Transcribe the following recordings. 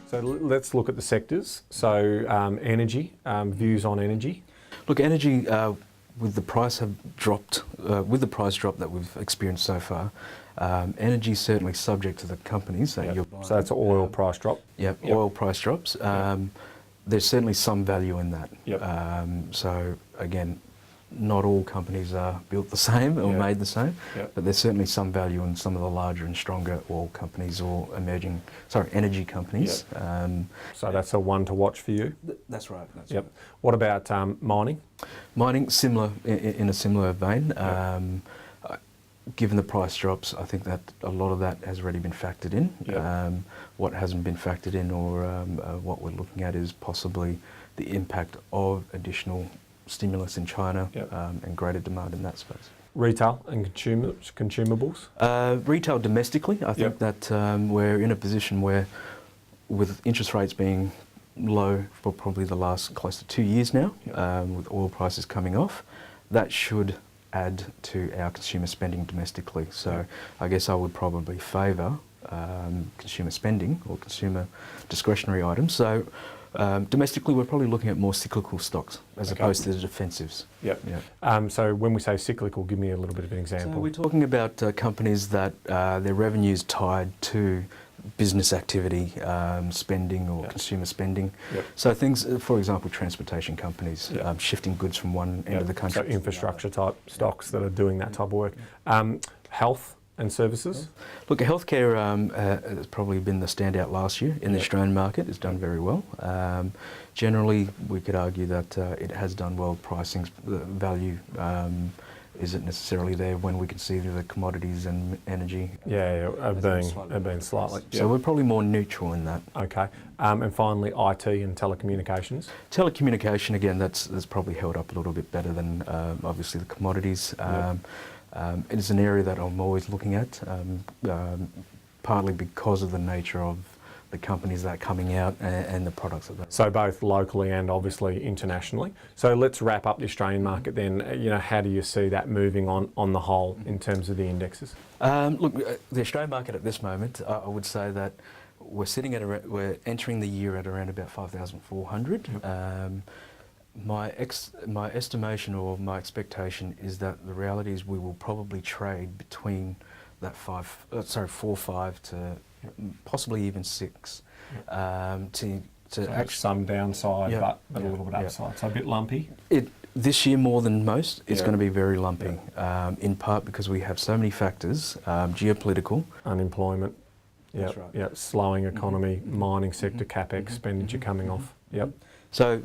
So let's look at the sectors. So energy, views on energy. Look, energy with the price drop that we've experienced so far, energy is certainly subject to the companies that you're buying. So that's an oil price drop. Yep, oil price drops. There's certainly some value in that. So again, not all companies are built the same or made the same, but there's certainly some value in some of the larger and stronger oil companies or energy companies. So that's a one to watch for you? That's right. Right. What about mining? Mining, similar, in a similar vein. Given the price drops, I think that a lot of that has already been factored in. What hasn't been factored in or what we're looking at is possibly the impact of additional stimulus in China and greater demand in that space. Retail and consumables? Retail domestically, I think that we're in a position where, with interest rates being low for probably the last close to 2 years now, with oil prices coming off, that should add to our consumer spending domestically. So I guess I would probably favour consumer spending or consumer discretionary items. So domestically, we're probably looking at more cyclical stocks as opposed to the defensives. So when we say cyclical, give me a little bit of an example. So we're talking about companies that their revenue is tied to business activity, spending or consumer spending. So things, for example, transportation companies, shifting goods from one end of the country. So infrastructure type stocks that are doing that type of work. Health and services? Look, healthcare has probably been the standout last year in the Australian market. It's done very well. Generally, we could argue that it has done well. Pricing's value isn't necessarily there when we can see the commodities and energy. Have been slightly. So we're probably more neutral in that. Okay. And finally, IT and telecommunications? Telecommunication, again, that's probably held up a little bit better than obviously the commodities. It is an area that I'm always looking at, partly because of the nature of the companies that are coming out and the products that they. So both locally and obviously internationally. So let's wrap up the Australian market then. How do you see that moving on the whole in terms of the indexes? Look, the Australian market at this moment, I would say that we're entering the year at around about 5,400. My estimation or my expectation is that the reality is we will probably trade between that 4.5 to possibly even 6. So some downside, but a little bit upside. So a bit lumpy. This year more than most, it's going to be very lumpy. In part because we have so many factors, geopolitical, unemployment. Slowing economy, mining sector, capex expenditure coming off. So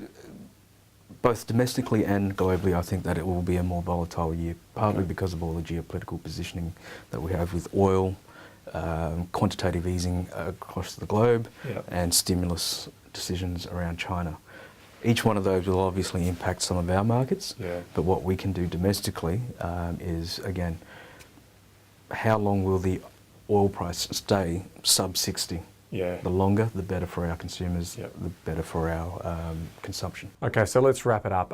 both domestically and globally, I think that it will be a more volatile year, partly because of all the geopolitical positioning that we have with oil, quantitative easing across the globe, and stimulus decisions around China. Each one of those will obviously impact some of our markets, but what we can do domestically is, again, how long will the oil price stay sub 60? The longer, the better for our consumers, the better for our consumption. Okay, so let's wrap it up.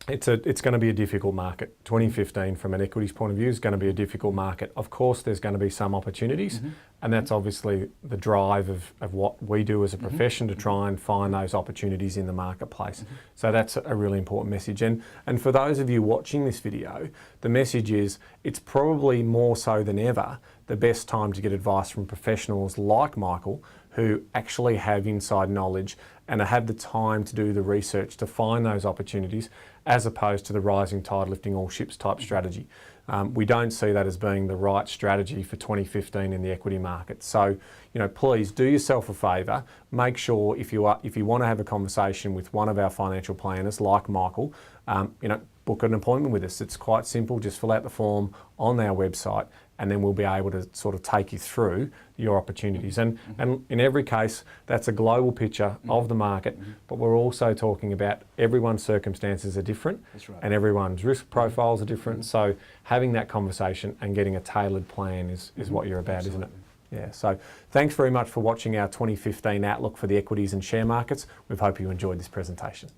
It's going to be a difficult market. 2015, from an equities point of view, is going to be a difficult market. Of course, there's going to be some opportunities, and that's obviously the drive of what we do as a profession, to try and find those opportunities in the marketplace. So that's a really important message. And for those of you watching this video, the message is it's probably more so than ever the best time to get advice from professionals like Michael, who actually have inside knowledge and have the time to do the research to find those opportunities, as opposed to the rising tide lifting all ships type strategy. We don't see that as being the right strategy for 2015 in the equity market. So, please do yourself a favour. Make sure if you want to have a conversation with one of our financial planners like Michael, book an appointment with us. It's quite simple. Just fill out the form on our website, and then we'll be able to sort of take you through your opportunities. And in every case, that's a global picture of the market, but we're also talking about everyone's circumstances are different, and everyone's risk profiles are different. So having that conversation and getting a tailored plan is what you're about, isn't it? So thanks very much for watching our 2015 outlook for the equities and share markets. We hope you enjoyed this presentation.